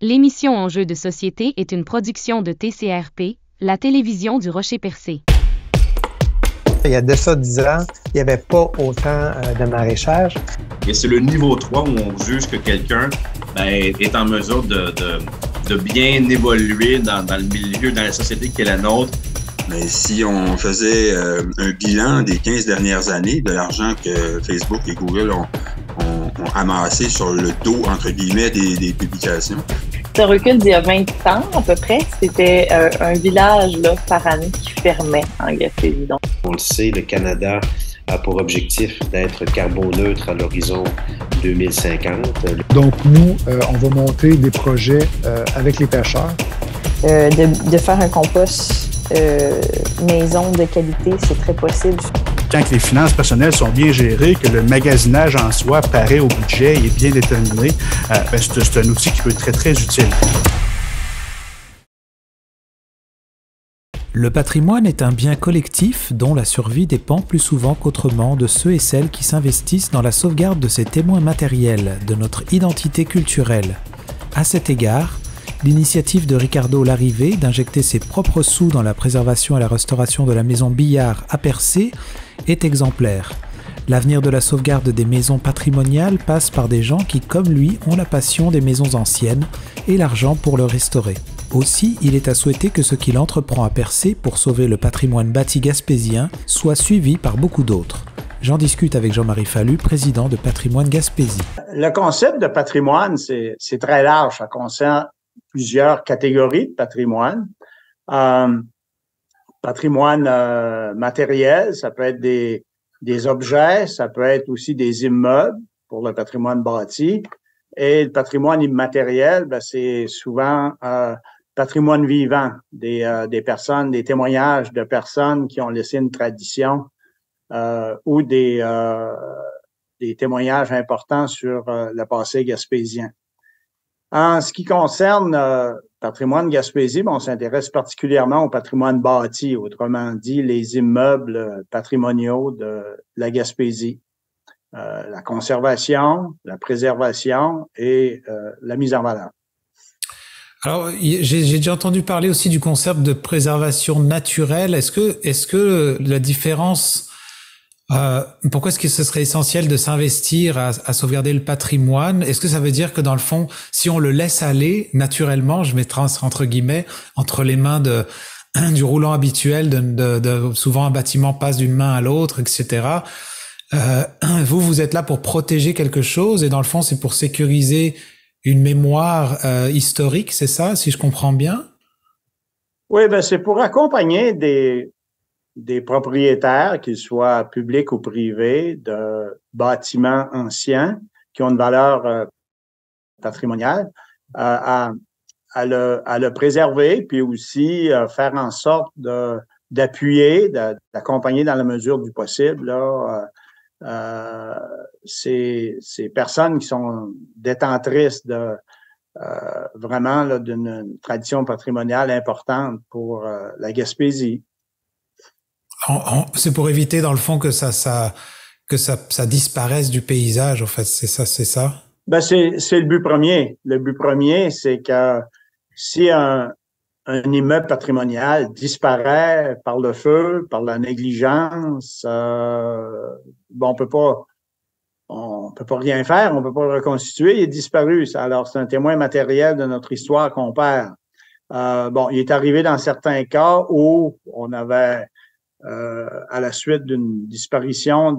L'émission Enjeux de société est une production de TCRP, la télévision du Rocher-Percé. Il y a de ça 10 ans, il n'y avait pas autant de maraîchage. Et c'est le niveau 3 où on juge que quelqu'un est en mesure de bien évoluer dans le milieu, dans la société qui est la nôtre. Mais si on faisait un bilan des 15 dernières années de l'argent que Facebook et Google ont amassé sur le dos, entre guillemets, des publications. Ça recule d'il y a 20 ans à peu près. C'était un village là, par année qui fermait en Gaspésie. Donc. On le sait, le Canada a pour objectif d'être carboneutre à l'horizon 2050. Donc nous, on va monter des projets avec les pêcheurs. De faire un compost maison de qualité, c'est très possible. Quand les finances personnelles sont bien gérées, que le magasinage en soi paraît au budget et est bien déterminé, c'est un outil qui peut être très, très utile. Le patrimoine est un bien collectif dont la survie dépend plus souvent qu'autrement de ceux et celles qui s'investissent dans la sauvegarde de ces témoins matériels, de notre identité culturelle. À cet égard, l'initiative de Ricardo Larrivé d'injecter ses propres sous dans la préservation et la restauration de la maison Billard à Percé est exemplaire. L'avenir de la sauvegarde des maisons patrimoniales passe par des gens qui, comme lui, ont la passion des maisons anciennes et l'argent pour le restaurer. Aussi, il est à souhaiter que ce qu'il entreprend à Percé pour sauver le patrimoine bâti gaspésien soit suivi par beaucoup d'autres. J'en discute avec Jean-Marie Fallu, président de Patrimoine Gaspésie. Le concept de patrimoine, c'est très large. Ça concerne plusieurs catégories de patrimoine. Patrimoine matériel, ça peut être des objets, ça peut être aussi des immeubles pour le patrimoine bâti. Et le patrimoine immatériel, c'est souvent patrimoine vivant, des personnes, des témoignages de personnes qui ont laissé une tradition ou des témoignages importants sur le passé gaspésien. En ce qui concerne patrimoine Gaspésie, on s'intéresse particulièrement au patrimoine bâti, autrement dit les immeubles patrimoniaux de la Gaspésie, la conservation, la préservation et la mise en valeur. Alors, j'ai déjà entendu parler aussi du concept de préservation naturelle. Est-ce que la différence pourquoi est-ce que ce serait essentiel de s'investir à sauvegarder le patrimoine? Est-ce que ça veut dire que dans le fond, si on le laisse aller naturellement, je mettrai entre guillemets, entre les mains du roulant habituel, souvent un bâtiment passe d'une main à l'autre, etc. Vous êtes là pour protéger quelque chose et dans le fond, c'est pour sécuriser une mémoire historique, c'est ça, si je comprends bien? Oui, c'est pour accompagner des propriétaires, qu'ils soient publics ou privés, de bâtiments anciens qui ont une valeur patrimoniale, à le préserver, puis aussi faire en sorte d'appuyer, d'accompagner dans la mesure du possible ces personnes qui sont détentrices vraiment d'une tradition patrimoniale importante pour la Gaspésie. C'est pour éviter, dans le fond, que ça disparaisse du paysage, en fait. C'est ça? C'est le but premier. Le but premier, c'est que si un immeuble patrimonial disparaît par le feu, par la négligence, on peut pas rien faire, on peut pas le reconstituer, il est disparu. Alors, c'est un témoin matériel de notre histoire qu'on perd. Il est arrivé dans certains cas où on avait à la suite d'une disparition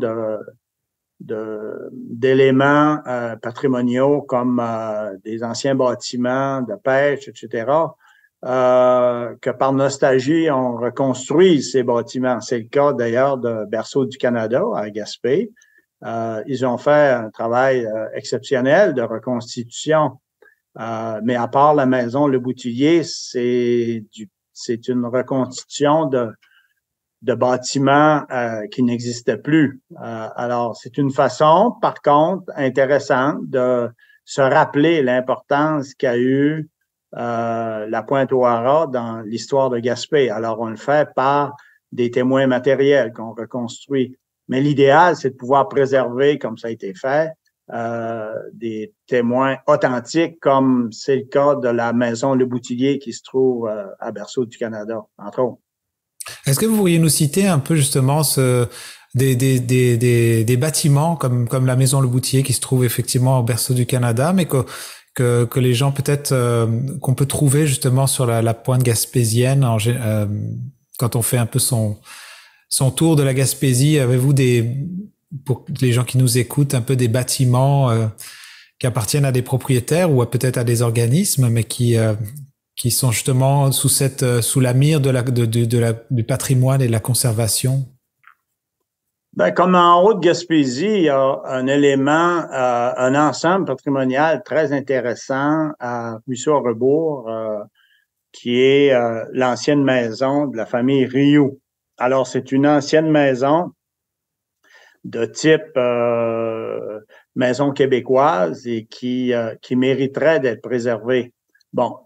d'éléments patrimoniaux comme des anciens bâtiments de pêche, etc., que par nostalgie, on reconstruit ces bâtiments. C'est le cas d'ailleurs de Berceau du Canada à Gaspé. Ils ont fait un travail exceptionnel de reconstitution. Mais à part la maison Le Boutillier, c'est une reconstitution de bâtiments qui n'existaient plus. Alors, c'est une façon, par contre, intéressante de se rappeler l'importance qu'a eu la Pointe-aux-Haras dans l'histoire de Gaspé. Alors, on le fait par des témoins matériels qu'on reconstruit. Mais l'idéal, c'est de pouvoir préserver, comme ça a été fait, des témoins authentiques, comme c'est le cas de la maison Le Boutillier qui se trouve à Berceau du Canada, entre autres. Est-ce que vous pourriez nous citer un peu justement des bâtiments comme la maison Le Boutillier qui se trouve effectivement au Berceau du Canada, mais que les gens peut-être qu'on peut trouver justement sur la pointe gaspésienne quand on fait un peu son tour de la Gaspésie. Avez-vous pour les gens qui nous écoutent, un peu des bâtiments qui appartiennent à des propriétaires ou peut-être à des organismes, mais qui sont justement sous la mire du patrimoine et de la conservation? Ben, comme en Haute-Gaspésie, il y a un élément, un ensemble patrimonial très intéressant à Buisson-Rebours, qui est l'ancienne maison de la famille Rioux. Alors, c'est une ancienne maison de type maison québécoise et qui mériterait d'être préservée. Bon,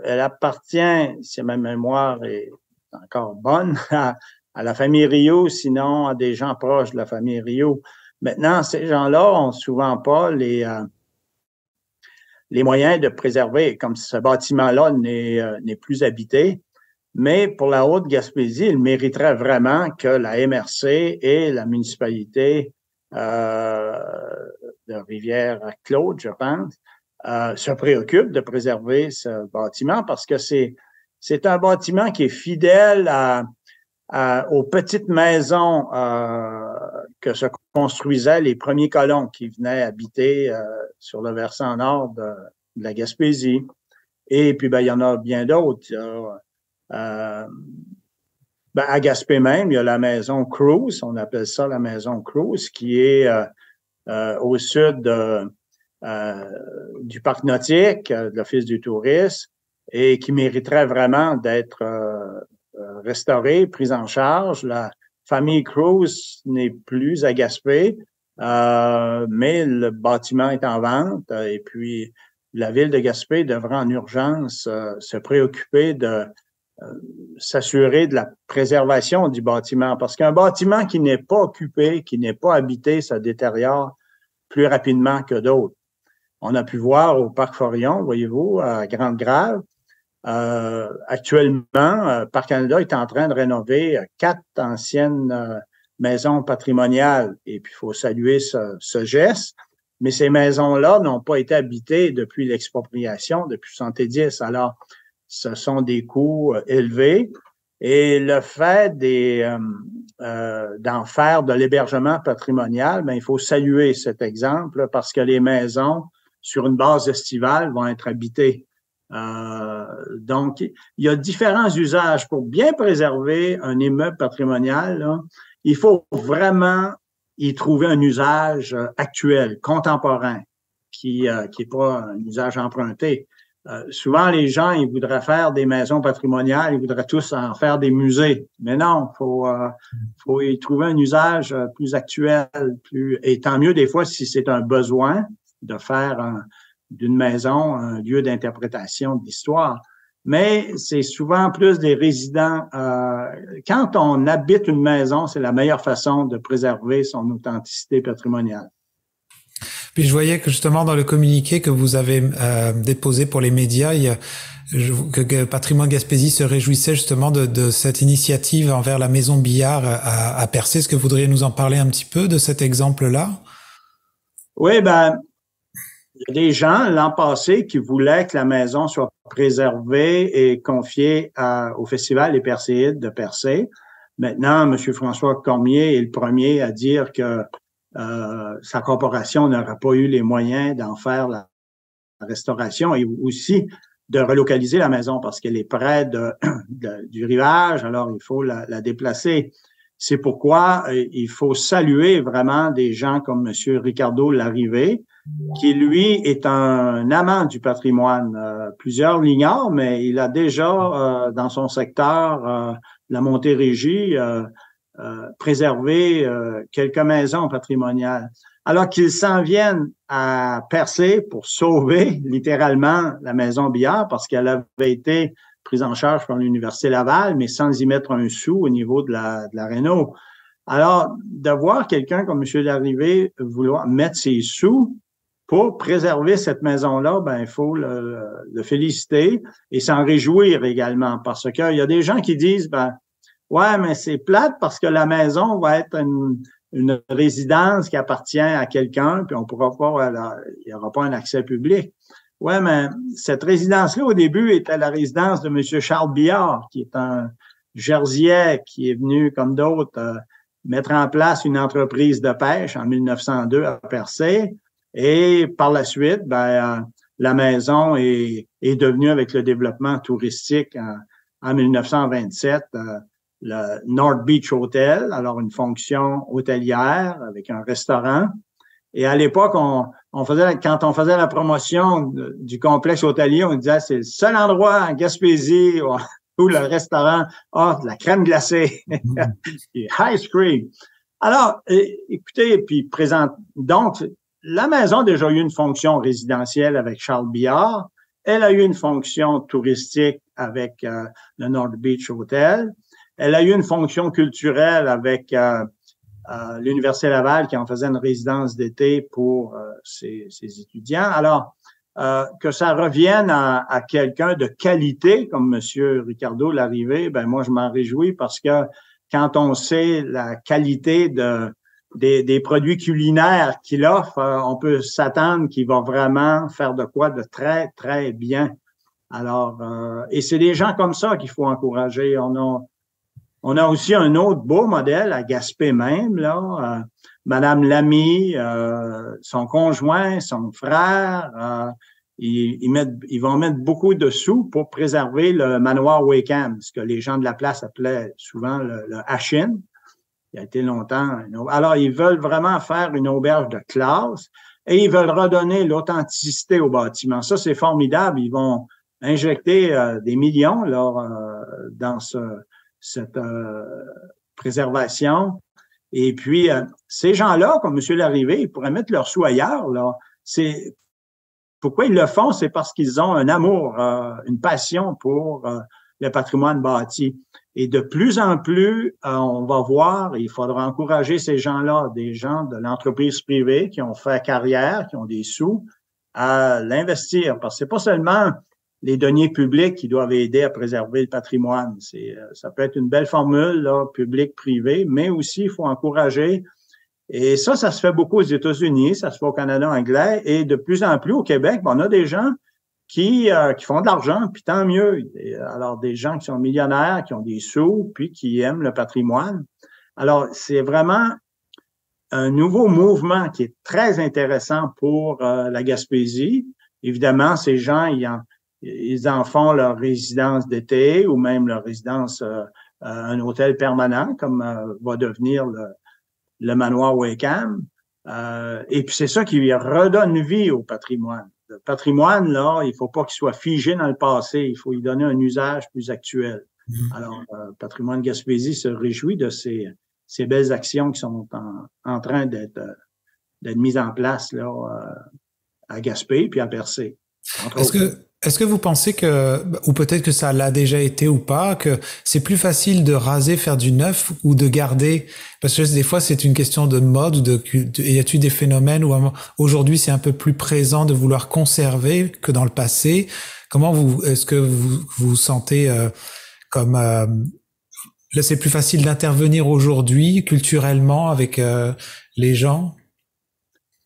elle appartient, si ma mémoire est encore bonne, à la famille Rioux, sinon à des gens proches de la famille Rioux. Maintenant, ces gens-là ont souvent pas les moyens de préserver, comme ce bâtiment-là n'est plus habité. Mais pour la Haute-Gaspésie, il mériterait vraiment que la MRC et la municipalité de Rivière-Claude, je pense, se préoccupent de préserver ce bâtiment parce que c'est un bâtiment qui est fidèle aux petites maisons que se construisaient les premiers colons qui venaient habiter sur le versant nord de la Gaspésie. Et puis, ben, il y en a bien d'autres. À Gaspé même, il y a la maison Cruz, on appelle ça la maison Cruz, qui est au sud du parc nautique, de l'Office du tourisme, et qui mériterait vraiment d'être restaurée, prise en charge. La famille Cruz n'est plus à Gaspé, mais le bâtiment est en vente, et puis la ville de Gaspé devrait en urgence se préoccuper de s'assurer de la préservation du bâtiment, parce qu'un bâtiment qui n'est pas occupé, qui n'est pas habité, ça détériore plus rapidement que d'autres. On a pu voir au Parc Forillon, voyez-vous, à Grande-Grave, actuellement, Parc Canada est en train de rénover 4 anciennes maisons patrimoniales, et puis il faut saluer ce geste, mais ces maisons-là n'ont pas été habitées depuis l'expropriation, depuis 70. Alors, ce sont des coûts élevés et le fait d'en faire de l'hébergement patrimonial, ben, il faut saluer cet exemple parce que les maisons, sur une base estivale, vont être habitées. Donc, il y a différents usages. Pour bien préserver un immeuble patrimonial, là, il faut vraiment y trouver un usage actuel, contemporain, qui est pas un usage emprunté. Souvent, les gens, ils voudraient faire des maisons patrimoniales, ils voudraient tous en faire des musées. Mais non, faut y trouver un usage plus actuel, et tant mieux des fois si c'est un besoin de faire d'une maison un lieu d'interprétation de l'histoire. Mais c'est souvent plus des résidents. Quand on habite une maison, c'est la meilleure façon de préserver son authenticité patrimoniale. Puis je voyais que justement dans le communiqué que vous avez déposé pour les médias, que Patrimoine Gaspésie se réjouissait justement de cette initiative envers la maison Billard à Percé. Est-ce que vous voudriez nous en parler un petit peu de cet exemple-là? Oui, ben, il y a des gens l'an passé qui voulaient que la maison soit préservée et confiée au Festival des Perséides de Percé. Maintenant, M. François Cormier est le premier à dire que sa corporation n'aurait pas eu les moyens d'en faire la restauration et aussi de relocaliser la maison parce qu'elle est près du rivage, alors il faut la déplacer. C'est pourquoi il faut saluer vraiment des gens comme M. Ricardo Larrivé, qui lui est un amant du patrimoine. Plusieurs l'ignorent, mais il a déjà dans son secteur, la Montérégie, préserver quelques maisons patrimoniales. Alors qu'ils s'en viennent à Percé pour sauver littéralement la maison Billard parce qu'elle avait été prise en charge par l'Université Laval, mais sans y mettre un sou au niveau de la réno. Alors, de voir quelqu'un comme M. Larrivé vouloir mettre ses sous pour préserver cette maison-là, ben il faut le féliciter et s'en réjouir également, parce qu'il y a des gens qui disent, ben ouais, mais c'est plate parce que la maison va être une résidence qui appartient à quelqu'un, puis on pourra pas, il n'y aura pas un accès public. Ouais, mais cette résidence-là, au début, était la résidence de M. Charles Billard, qui est un Jerseyais qui est venu, comme d'autres, mettre en place une entreprise de pêche en 1902 à Percé. Et par la suite, ben, la maison est devenue, avec le développement touristique en 1927, le North Beach Hotel, alors une fonction hôtelière avec un restaurant. Et à l'époque, quand on faisait la promotion du complexe hôtelier, on disait c'est le seul endroit en Gaspésie où le restaurant a de la crème glacée et ice cream. Alors, écoutez, puis donc, la maison a déjà eu une fonction résidentielle avec Charles Billard. Elle a eu une fonction touristique avec le North Beach Hotel. Elle a eu une fonction culturelle avec l'Université Laval qui en faisait une résidence d'été pour ses étudiants. Alors, que ça revienne à quelqu'un de qualité comme M. Ricardo Larrivé, ben moi je m'en réjouis parce que quand on sait la qualité des produits culinaires qu'il offre, on peut s'attendre qu'il va vraiment faire de quoi de très, très bien. Alors, et c'est des gens comme ça qu'il faut encourager. On a aussi un autre beau modèle à Gaspé même, là. Madame Lamy, son conjoint, son frère, ils vont mettre beaucoup de sous pour préserver le manoir Wakeham, ce que les gens de la place appelaient souvent le Ashin. Il a été longtemps. Alors, ils veulent vraiment faire une auberge de classe et ils veulent redonner l'authenticité au bâtiment. Ça, c'est formidable. Ils vont injecter des millions là, dans cette préservation. Et puis, ces gens-là, comme M. Larrivé, ils pourraient mettre leurs sous ailleurs. Là. Pourquoi ils le font? C'est parce qu'ils ont un amour, une passion pour le patrimoine bâti. Et de plus en plus, on va voir, il faudra encourager ces gens-là, des gens de l'entreprise privée qui ont fait carrière, qui ont des sous, à l'investir. Parce que c'est pas seulement les deniers publics qui doivent aider à préserver le patrimoine. Ça peut être une belle formule, là, public-privé, mais aussi il faut encourager. Et ça se fait beaucoup aux États-Unis, ça se fait au Canada anglais, et de plus en plus au Québec, on a des gens qui font de l'argent, puis tant mieux. Alors, des gens qui sont millionnaires, qui ont des sous, puis qui aiment le patrimoine. Alors, c'est vraiment un nouveau mouvement qui est très intéressant pour la Gaspésie. Évidemment, ces gens, ils en font leur résidence d'été ou même leur résidence, un hôtel permanent, comme va devenir le manoir Wakeham. Et puis, c'est ça qui redonne vie au patrimoine. Le patrimoine, là, il faut pas qu'il soit figé dans le passé. Il faut y donner un usage plus actuel. Alors, Patrimoine Gaspésie se réjouit de ces belles actions qui sont en train d'être mises en place là à Gaspé puis à Percé. Est-ce que vous pensez que, ou peut-être que ça l'a déjà été ou pas, que c'est plus facile de raser, faire du neuf ou de garder? Parce que des fois, c'est une question de mode ou y a-t-il des phénomènes où aujourd'hui c'est un peu plus présent de vouloir conserver que dans le passé? Est-ce que vous sentez comme là, c'est plus facile d'intervenir aujourd'hui culturellement avec les gens?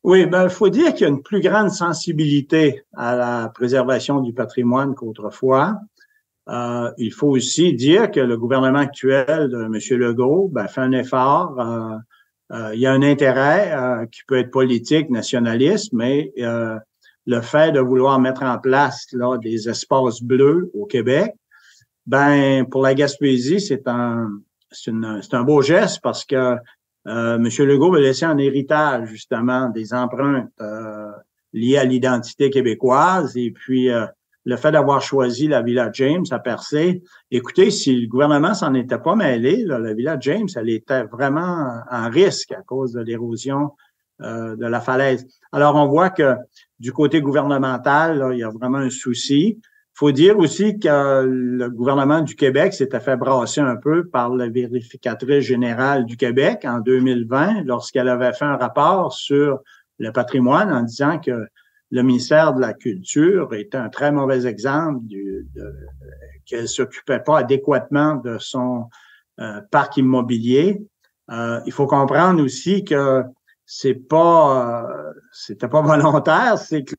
Oui, il faut dire qu'il y a une plus grande sensibilité à la préservation du patrimoine qu'autrefois. Il faut aussi dire que le gouvernement actuel de M. Legault fait un effort. Il y a un intérêt qui peut être politique, nationaliste, mais le fait de vouloir mettre en place là des espaces bleus au Québec, pour la Gaspésie, c'est un beau geste parce que M. Legault va laisser en héritage, justement, des empreintes liées à l'identité québécoise et puis le fait d'avoir choisi la Villa James à Percé. Écoutez, si le gouvernement s'en était pas mêlé, là, la Villa James, elle était vraiment en risque à cause de l'érosion de la falaise. Alors, on voit que du côté gouvernemental, là, il y a vraiment un souci. Faut dire aussi que le gouvernement du Québec s'était fait brasser un peu par la vérificatrice générale du Québec en 2020 lorsqu'elle avait fait un rapport sur le patrimoine en disant que le ministère de la Culture est un très mauvais exemple qu'elle s'occupait pas adéquatement de son parc immobilier. Il faut comprendre aussi que c'était pas volontaire, c'est que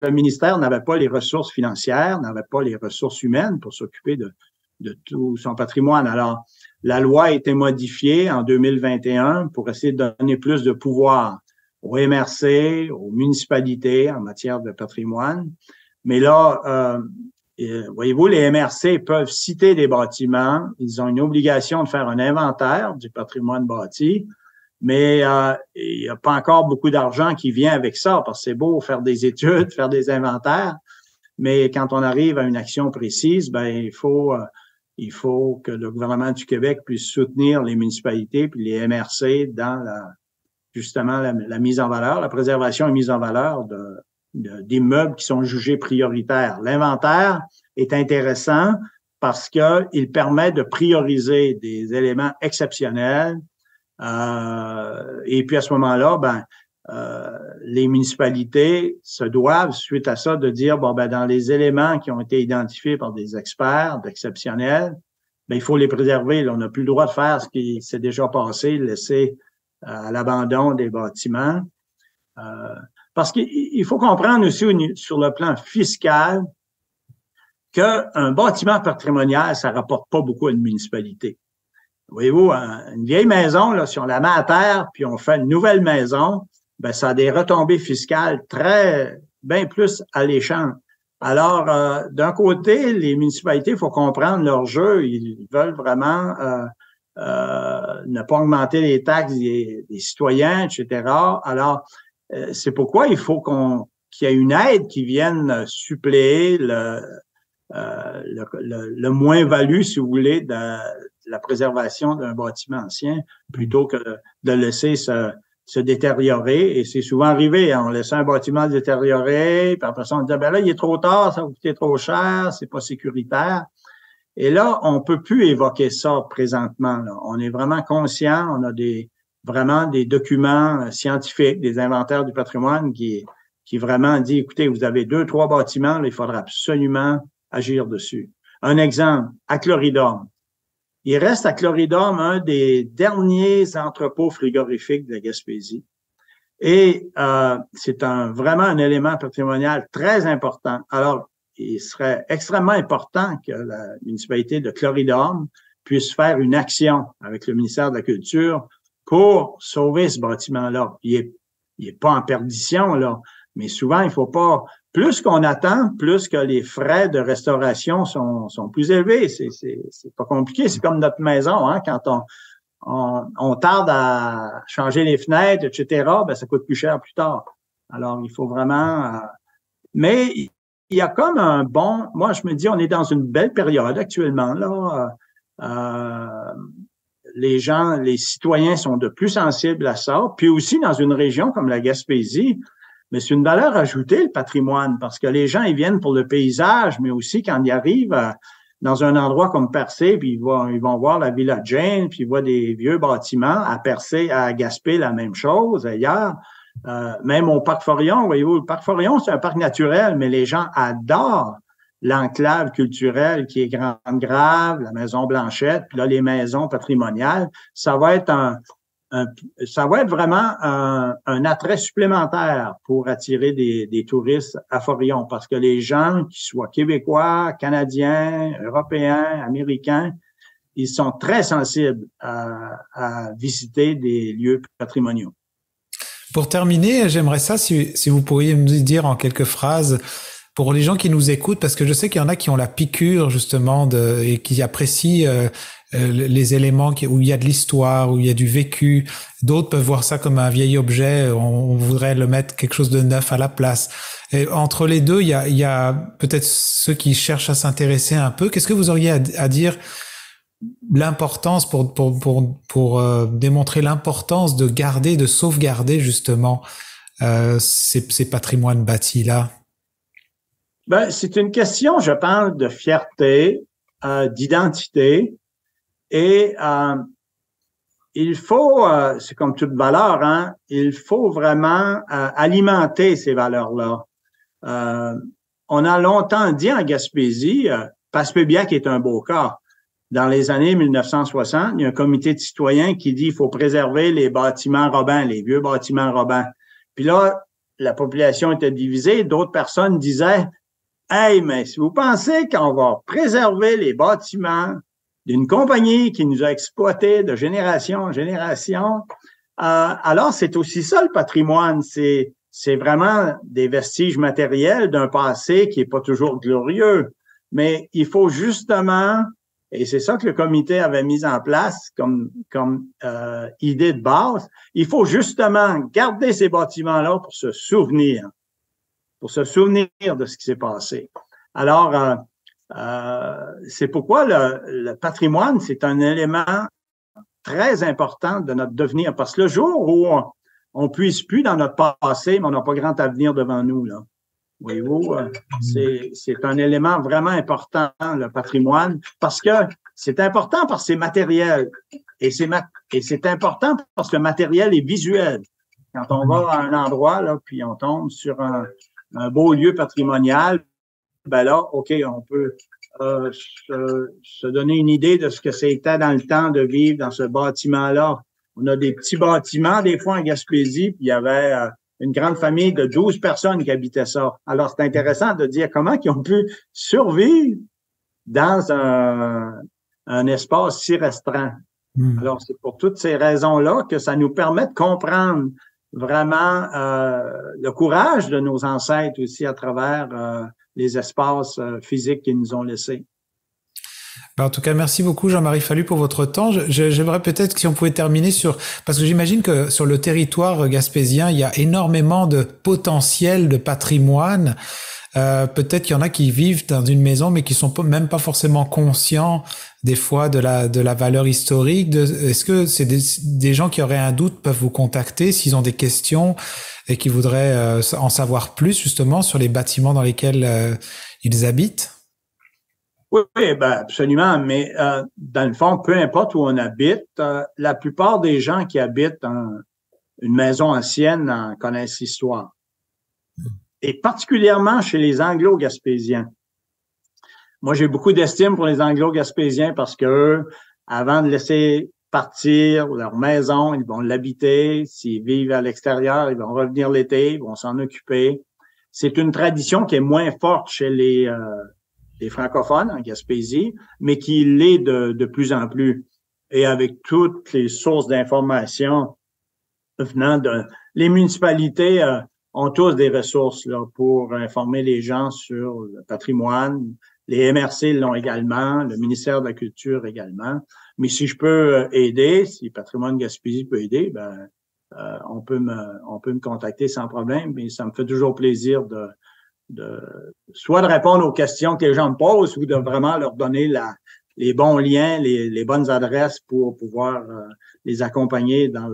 le ministère n'avait pas les ressources financières, n'avait pas les ressources humaines pour s'occuper de tout son patrimoine. Alors, la loi a été modifiée en 2021 pour essayer de donner plus de pouvoir aux MRC, aux municipalités en matière de patrimoine. Mais là, voyez-vous, les MRC peuvent citer des bâtiments. Ils ont une obligation de faire un inventaire du patrimoine bâti. Mais il n'y a pas encore beaucoup d'argent qui vient avec ça, parce que c'est beau faire des études, faire des inventaires, mais quand on arrive à une action précise, ben il faut que le gouvernement du Québec puisse soutenir les municipalités puis les MRC dans justement la mise en valeur, la préservation et mise en valeur d'immeubles qui sont jugés prioritaires. L'inventaire est intéressant parce qu'il permet de prioriser des éléments exceptionnels. Et puis à ce moment-là, les municipalités se doivent, suite à ça, de dire dans les éléments qui ont été identifiés par des experts d'exceptionnels, il faut les préserver. Là, on n'a plus le droit de faire ce qui s'est déjà passé, laisser à l'abandon des bâtiments. Parce qu'il faut comprendre aussi sur le plan fiscal qu'un bâtiment patrimonial, ça rapporte pas beaucoup à une municipalité. Voyez-vous, une vieille maison, là, si on la met à terre puis on fait une nouvelle maison, ça a des retombées fiscales bien plus alléchantes. Alors, d'un côté, les municipalités, il faut comprendre leur jeu. Ils veulent vraiment ne pas augmenter les taxes des citoyens, etc. Alors, c'est pourquoi il faut qu'il y ait une aide qui vienne suppléer le moins-value, si vous voulez, de la préservation d'un bâtiment ancien, plutôt que de laisser se détériorer. Et c'est souvent arrivé, hein, on laissait un bâtiment se détériorer, puis après ça, on disait, là, il est trop tard, ça va coûter trop cher, c'est pas sécuritaire. Et là, on peut plus évoquer ça présentement, là. On est vraiment conscient, on a vraiment des documents scientifiques, des inventaires du patrimoine qui vraiment dit, écoutez, vous avez 2-3 bâtiments, là, il faudra absolument agir dessus. Un exemple, à Cloridome. Il reste à Cloridome un des derniers entrepôts frigorifiques de la Gaspésie. Et c'est vraiment un élément patrimonial très important. Alors, il serait extrêmement important que la municipalité de Cloridome puisse faire une action avec le ministère de la Culture pour sauver ce bâtiment-là. Il est pas en perdition, là, mais souvent, il faut pas... Plus qu'on attend, plus que les frais de restauration sont plus élevés. C'est pas compliqué. C'est comme notre maison, hein, quand on tarde à changer les fenêtres, etc., ça coûte plus cher plus tard. Alors, il faut vraiment... mais il y a comme moi, je me dis, on est dans une belle période actuellement, là. Les citoyens sont de plus sensibles à ça. Puis aussi, dans une région comme la Gaspésie, mais c'est une valeur ajoutée, le patrimoine, parce que les gens, ils viennent pour le paysage, mais aussi quand ils arrivent dans un endroit comme Percé, puis ils vont voir la Villa Jane, puis ils voient des vieux bâtiments. À Percé, à Gaspé, la même chose, ailleurs. Même au Parc Forillon, voyez-vous, le Parc Forillon, c'est un parc naturel, mais les gens adorent l'enclave culturelle qui est Grande-Grave, la Maison Blanchette, puis là, les maisons patrimoniales. Ça va être vraiment un attrait supplémentaire pour attirer des touristes à Forillon, parce que les gens, qu'ils soient québécois, canadiens, européens, américains, ils sont très sensibles à visiter des lieux patrimoniaux. Pour terminer, j'aimerais ça, si vous pourriez me dire en quelques phrases, pour les gens qui nous écoutent, parce que je sais qu'il y en a qui ont la piqûre justement et qui apprécient les éléments où il y a de l'histoire, où il y a du vécu. D'autres peuvent voir ça comme un vieil objet, on voudrait le mettre quelque chose de neuf à la place. Et entre les deux, il y a peut-être ceux qui cherchent à s'intéresser un peu. Qu'est-ce que vous auriez à dire l'importance pour démontrer l'importance de garder, de sauvegarder justement ces patrimoines bâtis-là? C'est une question, je pense, de fierté, d'identité. Et il faut, c'est comme toute valeur, hein, il faut vraiment alimenter ces valeurs-là. On a longtemps dit en Gaspésie, Passepébiac est un beau cas. Dans les années 1960, il y a un comité de citoyens qui dit qu'il faut préserver les bâtiments Robin, les vieux bâtiments Robin. Puis là, la population était divisée. D'autres personnes disaient « Hey, mais si vous pensez qu'on va préserver les bâtiments d'une compagnie qui nous a exploités de génération en génération, alors c'est aussi ça le patrimoine. C'est vraiment des vestiges matériels d'un passé qui est pas toujours glorieux. Mais il faut justement, et c'est ça que le comité avait mis en place comme idée de base, il faut justement garder ces bâtiments-là pour se souvenir de ce qui s'est passé. Alors, c'est pourquoi le patrimoine, c'est un élément très important de notre devenir. Parce que le jour où on puise plus dans notre passé, mais on n'a pas grand avenir devant nous, là. Voyez-vous, c'est un élément vraiment important, le patrimoine, parce que c'est important parce que c'est matériel. Et c'est important parce que le matériel est visuel. Quand on va à un endroit, là, puis on tombe sur un beau lieu patrimonial, ben là, OK, on peut se donner une idée de ce que c'était dans le temps de vivre dans ce bâtiment-là. On a des petits bâtiments, des fois en Gaspésie, puis il y avait une grande famille de 12 personnes qui habitaient ça. Alors, c'est intéressant de dire comment ils ont pu survivre dans un espace si restreint. Alors, c'est pour toutes ces raisons-là que ça nous permet de comprendre vraiment le courage de nos ancêtres aussi à travers les espaces physiques qu'ils nous ont laissés. En tout cas, merci beaucoup Jean-Marie Fallu pour votre temps. J'aimerais peut-être que si on pouvait terminer parce que j'imagine que sur le territoire gaspésien, il y a énormément de potentiel de patrimoine. Peut-être qu'il y en a qui vivent dans une maison, mais qui sont même pas forcément conscients des fois de la valeur historique. Est-ce que c'est des gens qui auraient un doute peuvent vous contacter s'ils ont des questions et qui voudraient en savoir plus justement sur les bâtiments dans lesquels ils habitent? Oui, ben absolument. Mais dans le fond, peu importe où on habite, la plupart des gens qui habitent dans une maison ancienne en connaissent l'histoire. Et particulièrement chez les Anglo-Gaspésiens. Moi, j'ai beaucoup d'estime pour les Anglo-Gaspésiens parce que eux, avant de laisser partir leur maison, ils vont l'habiter. S'ils vivent à l'extérieur, ils vont revenir l'été, ils vont s'en occuper. C'est une tradition qui est moins forte chez les francophones en Gaspésie, mais qui l'est de plus en plus. Et avec toutes les sources d'informations venant les municipalités ont tous des ressources là pour informer les gens sur le patrimoine. Les MRC l'ont également, le ministère de la Culture également. Mais si je peux aider, si Patrimoine Gaspésie peut aider, ben on peut me contacter sans problème. Mais ça me fait toujours plaisir soit de répondre aux questions que les gens me posent ou de vraiment leur donner les bons liens, les bonnes adresses pour pouvoir les accompagner dans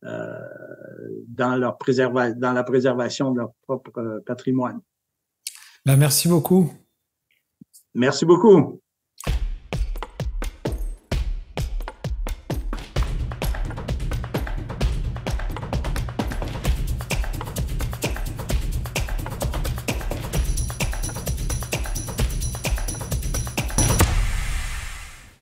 la préservation de leur propre patrimoine. Ben, merci beaucoup. Merci beaucoup.